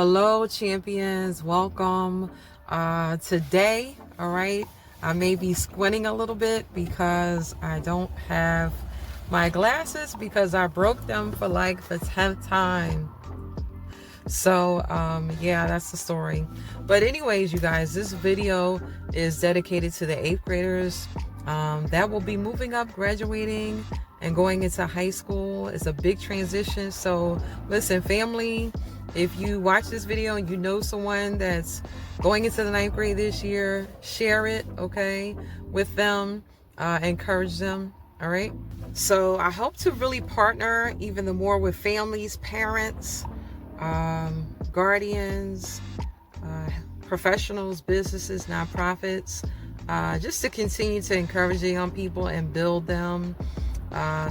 Hello, champions. Welcome. Today, all right, I may be squinting a little bit because I don't have my glasses because I broke them for like the 10th time. So, yeah, that's the story. But anyways, you guys, this video is dedicated to the 8th graders that will be moving up, graduating, and going into high school. It's a big transition. So listen, family, if you watch this video and you know someone that's going into the 9th grade this year, share it, okay, with them, encourage them, all right? So I hope to really partner even the more with families, parents, guardians, professionals, businesses, nonprofits, just to continue to encourage the young people and build them,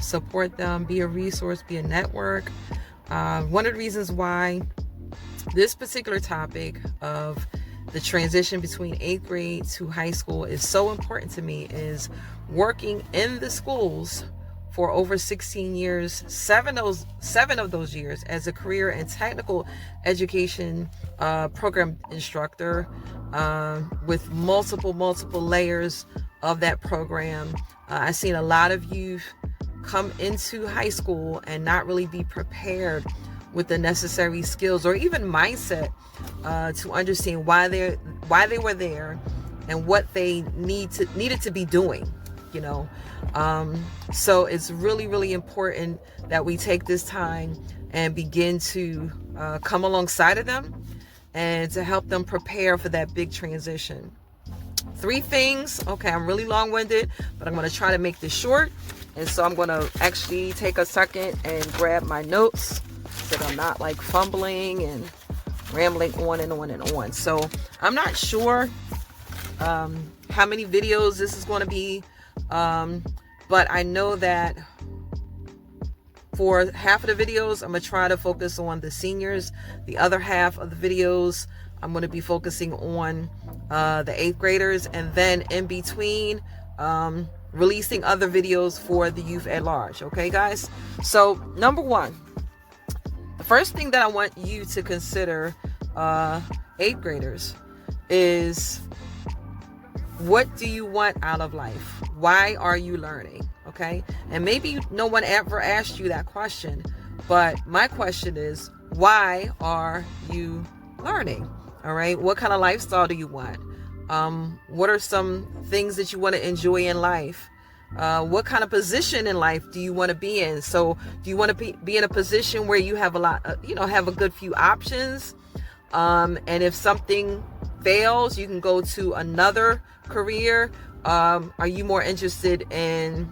support them, be a resource, be a network. One of the reasons why this particular topic of the transition between 8th grade to high school is so important to me is working in the schools for over 16 years, seven of those years as a career and technical education program instructor, with multiple layers of that program. I've seen a lot of youth come into high school and not really be prepared with the necessary skills or even mindset to understand why they were there and what they needed to be doing, you know. So it's really important that we take this time and begin to come alongside of them and to help them prepare for that big transition. 3 things. Okay, I'm really long-winded, but I'm going to try to make this short. And so I'm going to actually take a second and grab my notes so that I'm not like fumbling and rambling on and on and on. So I'm not sure how many videos this is going to be, but I know that for half of the videos, I'm going to try to focus on the seniors. The other half of the videos, I'm going to be focusing on the 8th graders, and then in between, releasing other videos for the youth at large. Okay, guys? So, number 1, the first thing that I want you to consider, 8th graders, is what do you want out of life? Why are you learning? Okay? And maybe no one ever asked you that question, but my question is, why are you learning? All right? What kind of lifestyle do you want? What are some things that you want to enjoy in life? What kind of position in life do you want to be in? So do you want to be in a position where you have a lot, have a good few options? And if something fails, you can go to another career. Are you more interested in,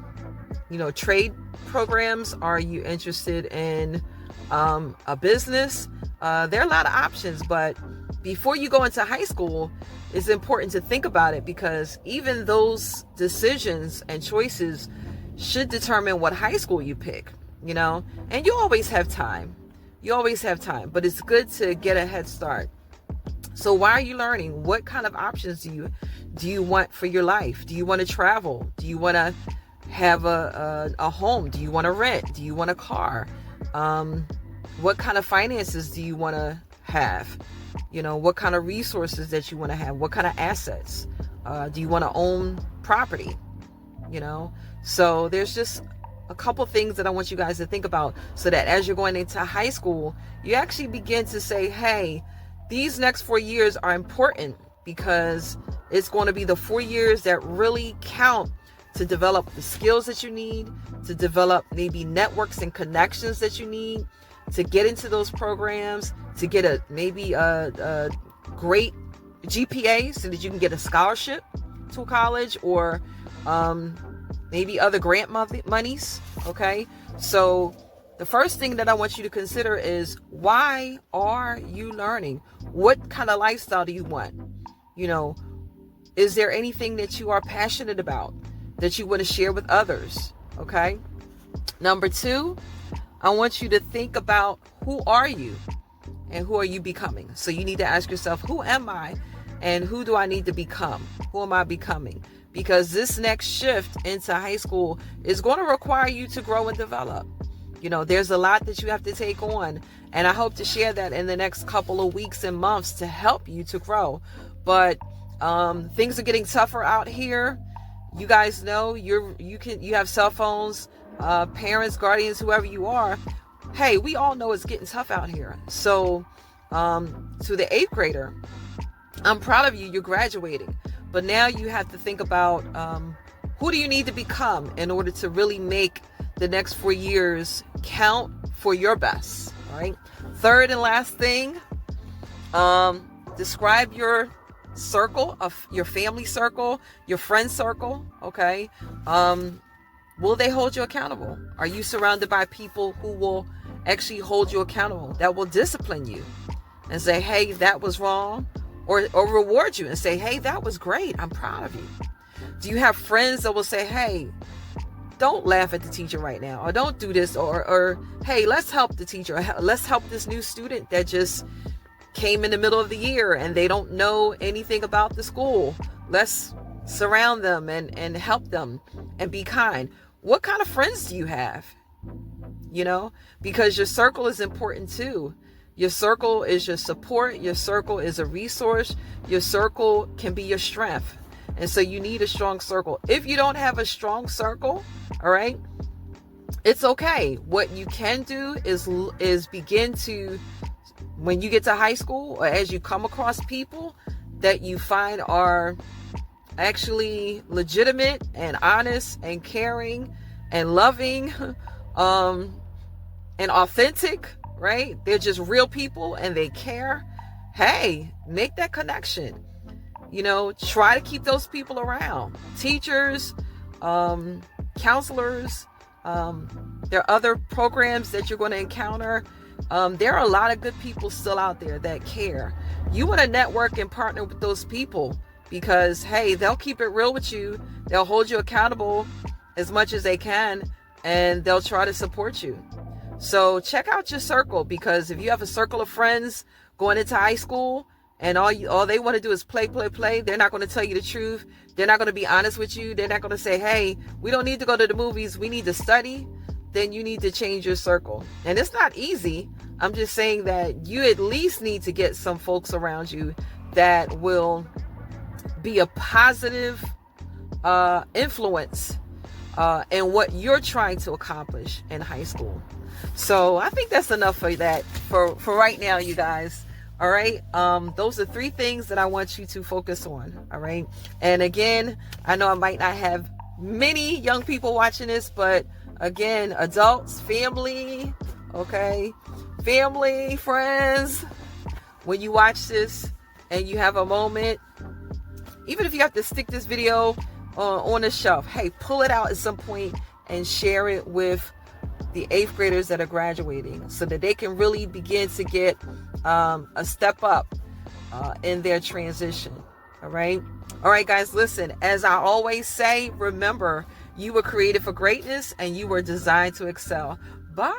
trade programs? Are you interested in a business? There are a lot of options, but before you go into high school, it's important to think about it, because even those decisions and choices should determine what high school you pick, and you always have time. But it's good to get a head start. So why are you learning? What kind of options do you want for your life? Do you want to travel? Do you want to have a home? Do you want to rent? Do you want a car? What kind of finances do you want to have? What kind of resources that you want to have? What kind of assets? Do you want to own property? So there's just a couple things that I want you guys to think about, so that as you're going into high school, you actually begin to say, hey, these next 4 years are important, because it's going to be the 4 years that really count to develop the skills that you need, to develop maybe networks and connections that you need to get into those programs, to get a great GPA so that you can get a scholarship to a college, or maybe other grant monies. Okay, so the first thing that I want you to consider is, why are you learning? What kind of lifestyle do you want? Is there anything that you are passionate about that you want to share with others? Okay. Number 2, I want you to think about, who are you and who are you becoming? So you need to ask yourself, who am I and who do I need to become? Who am I becoming? Because this next shift into high school is going to require you to grow and develop. You know, there's a lot that you have to take on, and I hope to share that in the next couple of weeks and months to help you to grow. But things are getting tougher out here. You guys know you have cell phones, parents, guardians, whoever you are. Hey, we all know it's getting tough out here. So to the 8th grader, I'm proud of you. You're graduating, but now you have to think about who do you need to become in order to really make the next 4 years count for your best. All right. Third and last thing, describe your circle, of your family circle, your friend circle. Okay. Will they hold you accountable? Are you surrounded by people who will actually hold you accountable, that will discipline you and say, hey, that was wrong, or reward you and say, hey, that was great, I'm proud of you? Do you have friends that will say, hey, don't laugh at the teacher right now, or don't do this, or hey, let's help the teacher, let's help this new student that just came in the middle of the year and they don't know anything about the school. Let's surround them and help them and be kind. What kind of friends do you have? You know, because your circle is important too. Your circle is your support. Your circle is a resource. Your circle can be your strength. And so you need a strong circle. If you don't have a strong circle, all right, it's okay. What you can do is begin to, when you get to high school, or as you come across people that you find are actually legitimate and honest and caring and loving, and authentic, right? They're just real people and they care. Hey, make that connection. You know, try to keep those people around. Teachers, counselors, there are other programs that you're going to encounter. There are a lot of good people still out there that care. You want to network and partner with those people because, hey, they'll keep it real with you. They'll hold you accountable as much as they can, and they'll try to support you. So check out your circle, because if you have a circle of friends going into high school and all they want to do is play, they're not going to tell you the truth. They're not going to be honest with you. They're not going to say, hey, we don't need to go to the movies, we need to study. Then you need to change your circle. And it's not easy. I'm just saying that you at least need to get some folks around you that will be a positive influence in what you're trying to accomplish in high school. So I think that's enough for that for right now, you guys. All right. Those are 3 things that I want you to focus on. All right. And again, I know I might not have many young people watching this, but again, adults, family, okay, family, friends, when you watch this and you have a moment, even if you have to stick this video on the shelf, hey, pull it out at some point and share it with the 8th graders that are graduating so that they can really begin to get a step up in their transition. All right, guys, listen, as I always say, remember, you were created for greatness and you were designed to excel. Bye.